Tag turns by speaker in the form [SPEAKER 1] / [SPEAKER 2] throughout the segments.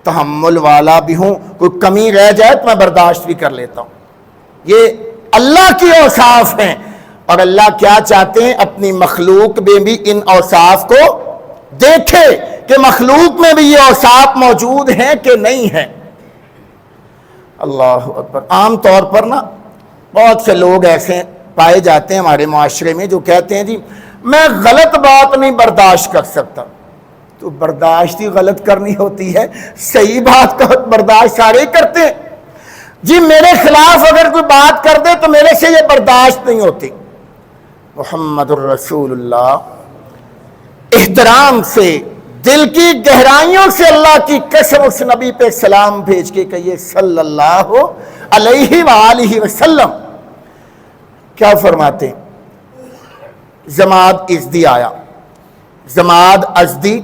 [SPEAKER 1] تحمل والا بھی ہوں، کوئی کمی رہ جائے تو میں برداشت بھی کر لیتا ہوں۔ یہ اللہ کی اوصاف ہیں، اور اللہ کیا چاہتے ہیں؟ اپنی مخلوق میں بھی ان اوصاف کو دیکھے کہ مخلوق میں بھی یہ اوصاف موجود ہیں کہ نہیں ہیں۔ اللہ اکبر۔ عام طور پر نا بہت سے لوگ ایسے پائے جاتے ہیں ہمارے معاشرے میں جو کہتے ہیں جی میں غلط بات نہیں برداشت کر سکتا۔ تو برداشت ہی غلط کرنی ہوتی ہے، صحیح بات کا برداشت سارے ہی کرتے ہیں۔ جی میرے خلاف اگر کوئی بات کر دے تو میرے سے یہ برداشت نہیں ہوتی۔ محمد الرسول اللہ احترام سے، دل کی گہرائیوں سے اللہ کی قسم اس نبی پہ سلام بھیج کے کہیے صلی اللہ علیہ وآلہ وسلم۔ کیا فرماتے ہیں؟ زماد ازدی آیا، زماد ازدی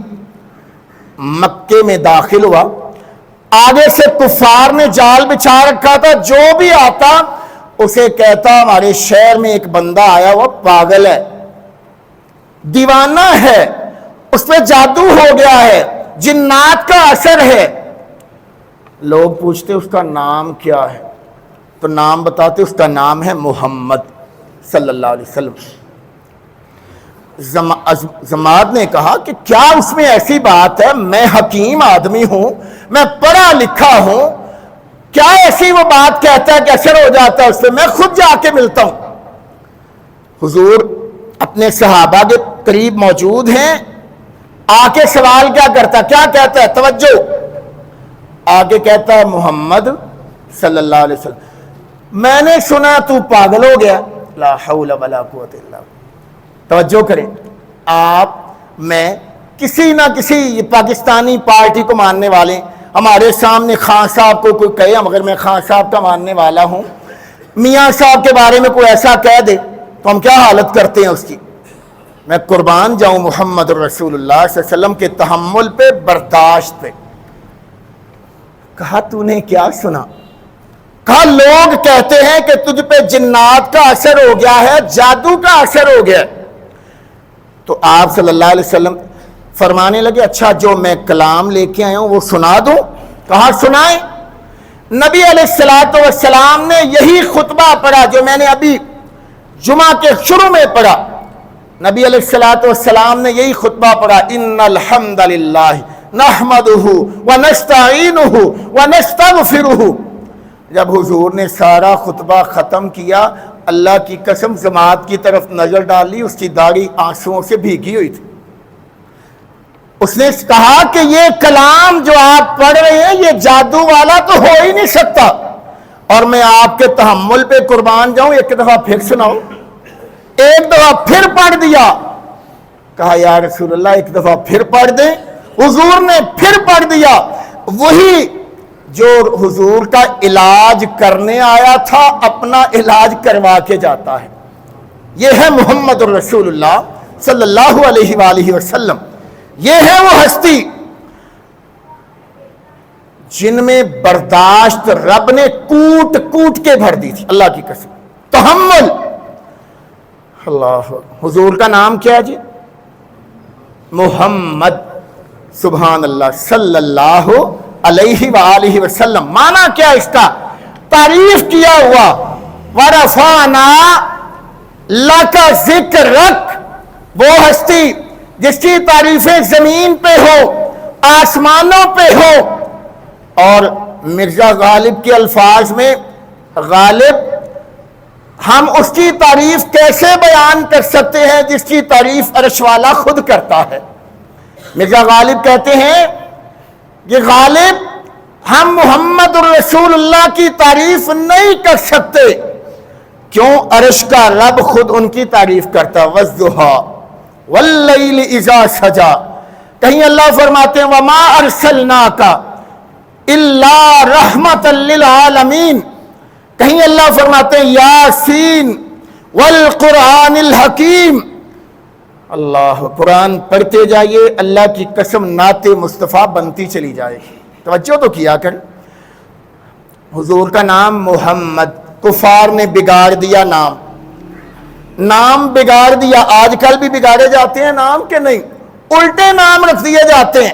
[SPEAKER 1] مکے میں داخل ہوا، آگے سے کفار نے جال بچھا رکھا تھا، جو بھی آتا اسے کہتا ہمارے شہر میں ایک بندہ آیا وہ پاگل ہے، دیوانہ ہے، اس پہ جادو ہو گیا ہے، جنات کا اثر ہے۔ لوگ پوچھتے اس کا نام کیا ہے؟ تو نام بتاتے اس کا نام ہے محمد صلی اللہ علیہ وسلم۔ زماد نے کہا کہ کیا اس میں ایسی بات ہے؟ میں حکیم آدمی ہوں، میں پڑھا لکھا ہوں، کیا ایسی وہ بات کہتا ہے کہ اثر ہو جاتا ہے اس پہ؟ میں خود جا کے ملتا ہوں۔ حضور اپنے صحابہ کے قریب موجود ہیں، آ کے سوال کیا کرتا؟ کیا کہتا ہے؟ توجہ، آگے کہتا ہے محمد صلی اللہ علیہ وسلم میں نے سنا تو پاگل ہو گیا، لا حول ولا قوت الا باللہ۔ توجہ کریں، آپ میں کسی نہ کسی پاکستانی پارٹی کو ماننے والے ہمارے سامنے خان صاحب کو کوئی کہے مگر میں خان صاحب کا ماننے والا ہوں، میاں صاحب کے بارے میں کوئی ایسا کہہ دے تو ہم کیا حالت کرتے ہیں اس کی؟ میں قربان جاؤں محمد الرسول اللہ صلی اللہ علیہ وسلم کے تحمل پہ، برداشت پہ۔ کہا تو نے کیا سنا؟ کہا لوگ کہتے ہیں کہ تجھ پہ جنات کا اثر ہو گیا ہے، جادو کا اثر ہو گیا ہے۔ تو آپ صلی اللہ علیہ وسلم فرمانے لگے اچھا جو میں کلام لے کے آیا ہوں وہ سنا دوں؟ کہا سنائیں۔ نبی علیہ السلام نے یہی خطبہ پڑھا جو میں نے ابھی جمعہ کے شروع میں پڑھا۔ نبی علیہ السلام نے یہی خطبہ پڑھا، ان الحمد للہ نحمدہ ونستعینہ ونستغفرہ۔ جب حضور نے سارا خطبہ ختم کیا، اللہ کی قسم جماعت کی طرف نظر ڈالی، اس کی داڑھی آنسوؤں سے بھیگی ہوئی تھی۔ اس نے کہا کہ یہ کلام جو آپ پڑھ رہے ہیں یہ جادو والا تو ہو ہی نہیں سکتا، اور میں آپ کے تحمل پہ قربان جاؤں، ایک دفعہ پھر سناؤ۔ ایک دفعہ پھر پڑھ دیا، کہا یا رسول اللہ ایک دفعہ پھر پڑھ دیں۔ حضور نے پھر پڑھ دیا، وہی جو حضور کا علاج کرنے آیا تھا اپنا علاج کروا کے جاتا ہے۔ یہ ہے محمد الرسول اللہ صلی اللہ علیہ وآلہ وسلم، یہ ہے وہ ہستی جن میں برداشت رب نے کوٹ کوٹ کے بھر دی تھی، اللہ کی قسم، تحمل۔ اللہ، حضور کا نام کیا جی؟ محمد، سبحان اللہ، صلی اللہ علیہ وآلہ وسلم۔ معنی کیا اس کا؟ تعریف کیا ہوا، وَرَفَعْنَا لَكَ ذِكْرَكَ، وہ ہستی جس کی تعریفیں زمین پہ ہو، آسمانوں پہ ہو، اور مرزا غالب کے الفاظ میں غالب ہم اس کی تعریف کیسے بیان کر سکتے ہیں جس کی تعریف عرش والا خود کرتا ہے؟ مرزا غالب کہتے ہیں کہ غالب ہم محمد الرسول اللہ کی تعریف نہیں کر سکتے، کیوں؟ عرش کا رب خود ان کی تعریف کرتا، وَالضُّحَىٰ وَاللَّيْلِ إِذَا سَجَىٰ۔ کہیں اللہ فرماتے ہیں وَمَا أَرْسَلْنَاكَ إِلَّا رَحْمَةً لِّلْعَالَمِينَ، کہیں اللہ فرماتے ہیں یاسین والقرآن الحکیم۔ اللہ، قرآن پڑھتے جائیے، اللہ کی قسم نعت مصطفیٰ بنتی چلی جائے گی۔ توجہ تو کیا کر، حضور کا نام محمد، کفار نے بگاڑ دیا نام بگاڑ دیا۔ آج کل بھی بگاڑے جاتے ہیں نام کے نہیں، الٹے نام رکھ دیے جاتے ہیں۔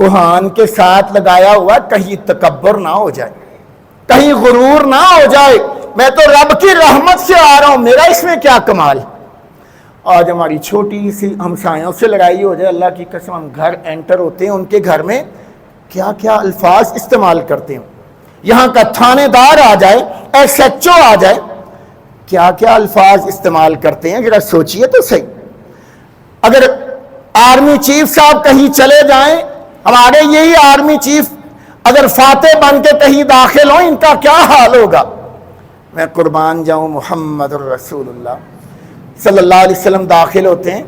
[SPEAKER 1] کوہان کے ساتھ لگایا ہوا کہیں تکبر نہ ہو جائے, کہیں غرور نہ ہو جائے. میں تو رب کی رحمت سے آ رہا ہوں, میرا اس میں کیا کمال. آج ہماری چھوٹی سی ہمسایوں سے لڑائی ہو جائے, اللہ کی قسم ہم گھر انٹر ہوتے ہیں, ان کے گھر میں کیا کیا الفاظ استعمال کرتے ہیں. یہاں کا تھانے دار آ جائے, ایس ایچ او آ جائے, کیا کیا الفاظ استعمال کرتے ہیں, ذرا سوچئے تو صحیح. اگر آرمی چیف صاحب کہیں چلے جائیں, ہمارے یہی آرمی چیف اگر فاتح بن کے کہیں داخل ہوں, ان کا کیا حال ہوگا. میں قربان جاؤں, محمد الرسول اللہ صلی اللہ علیہ وسلم داخل ہوتے ہیں,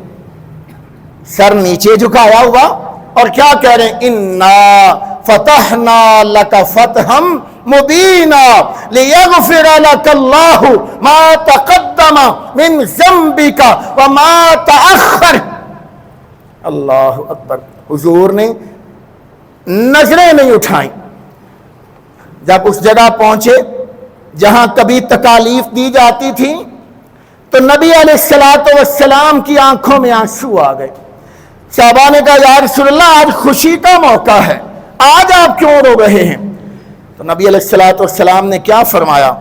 [SPEAKER 1] سر نیچے جھکایا ہوا, اور کیا کہہ رہے ہیں, انا فتحنا لک فتحا مبینا لیغفر لک اللہ ما تقدم من ذنبک وما تأخر. اللہ اکبر. حضور نے نظریں نہیں اٹھائیں. جب اس جگہ پہنچے جہاں کبھی تکالیف دی جاتی تھی, تو نبی علیہ السلام کی آنکھوں میں آنسو آ گئے. صحابہ نے کہا یا رسول اللہ آج خوشی کا موقع ہے, آج آپ کیوں رو رہے ہیں. تو نبی علیہ السلام نے کیا فرمایا,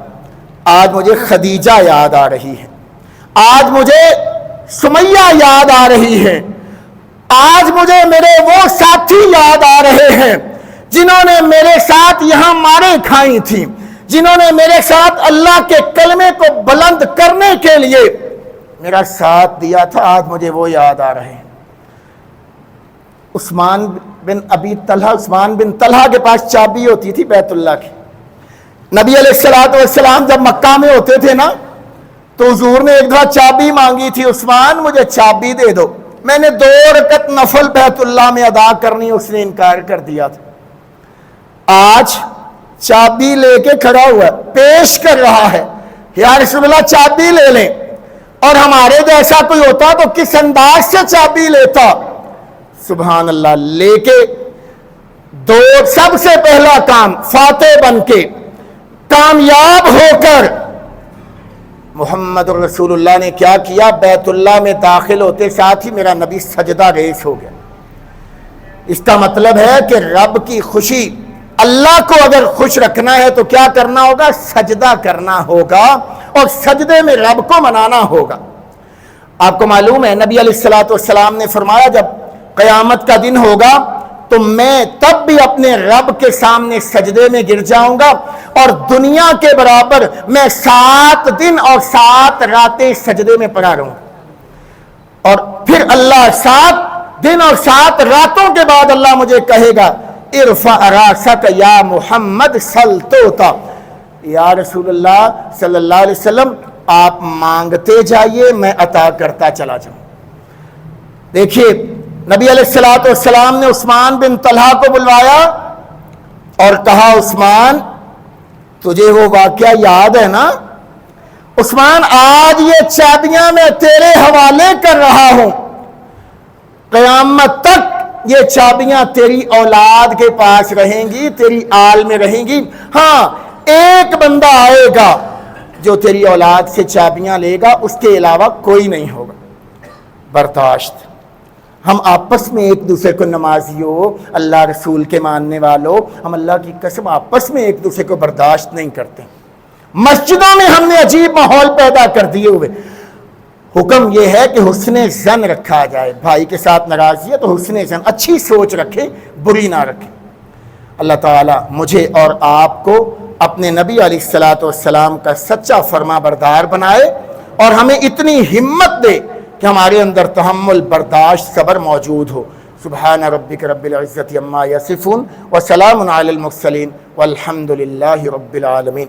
[SPEAKER 1] آج مجھے خدیجہ یاد آ رہی ہے, آج مجھے سمیہ یاد آ رہی ہے, آج مجھے میرے وہ ساتھی یاد آ رہے ہیں جنہوں نے میرے ساتھ یہاں ماریں کھائی تھیں, جنہوں نے میرے ساتھ اللہ کے کلمے کو بلند کرنے کے لیے میرا ساتھ دیا تھا, آج مجھے وہ یاد آ رہے ہیں. عثمان بن طلحہ کے پاس چابی ہوتی تھی بیت اللہ کی. نبی علیہ السلام جب مکہ میں ہوتے تھے نا, تو حضور نے ایک دفعہ چابی مانگی تھی, عثمان مجھے چابی دے دو, میں نے 2 رکعت نفل بیت اللہ میں ادا کرنی, اس نے انکار کر دیا تھا. آج چابی لے کے کھڑا ہوا, پیش کر رہا ہے, یا رسول اللہ چابی لے لیں. اور ہمارے جیسا کوئی ہوتا تو کس انداز سے چابی لیتا. سبحان اللہ. لے کے سب سے پہلا کام فاتح بن کے کامیاب ہو کر محمد رسول اللہ نے کیا کیا, بیت اللہ میں داخل ہوتے ساتھ ہی میرا نبی سجدہ ریز ہو گیا. اس کا مطلب ہے کہ رب کی خوشی, اللہ کو اگر خوش رکھنا ہے تو کیا کرنا ہوگا, سجدہ کرنا ہوگا, اور سجدے میں رب کو منانا ہوگا. آپ کو معلوم ہے نبی علیہ السلام نے فرمایا جب قیامت کا دن ہوگا تو میں تب بھی اپنے رب کے سامنے سجدے میں گر جاؤں گا, اور دنیا کے برابر میں 7 دن اور 7 راتیں سجدے میں پڑا رہوں. اور پھر اللہ 7 دن اور 7 راتوں کے بعد اللہ مجھے کہے گا, ارفع راسک یا محمد سل توتا. یا رسول اللہ صلی اللہ علیہ وسلم آپ مانگتے جائیے, میں عطا کرتا چلا جاؤں. دیکھیے نبی علیہ السلام نے عثمان بن طلحہ کو بلوایا اور کہا, عثمان تجھے وہ واقعہ یاد ہے نا, عثمان آج یہ چابیاں میں تیرے حوالے کر رہا ہوں, قیامت تک یہ چابیاں تیری اولاد کے پاس رہیں گی, تیری آل میں رہیں گی. ہاں ایک بندہ آئے گا جو تیری اولاد سے چابیاں لے گا, اس کے علاوہ کوئی نہیں ہوگا. برداشت. ہم آپس میں ایک دوسرے کو نمازیوں, اللہ رسول کے ماننے والوں, ہم اللہ کی قسم آپس میں ایک دوسرے کو برداشت نہیں کرتے. مسجدوں میں ہم نے عجیب ماحول پیدا کر دیے ہوئے. حکم یہ ہے کہ حسن ظن رکھا جائے. بھائی کے ساتھ ناراضی ہے تو حسن ظن, اچھی سوچ رکھے, بری نہ رکھے. اللہ تعالیٰ مجھے اور آپ کو اپنے نبی علیہ السلام کا سچا فرما بردار بنائے, اور ہمیں اتنی ہمت دے کہ ہمارے اندر تحمل, برداشت, صبر موجود ہو. سبحان ربک رب العزت عما یصفون وسلام علی المرسلین والحمد للہ رب العالمین.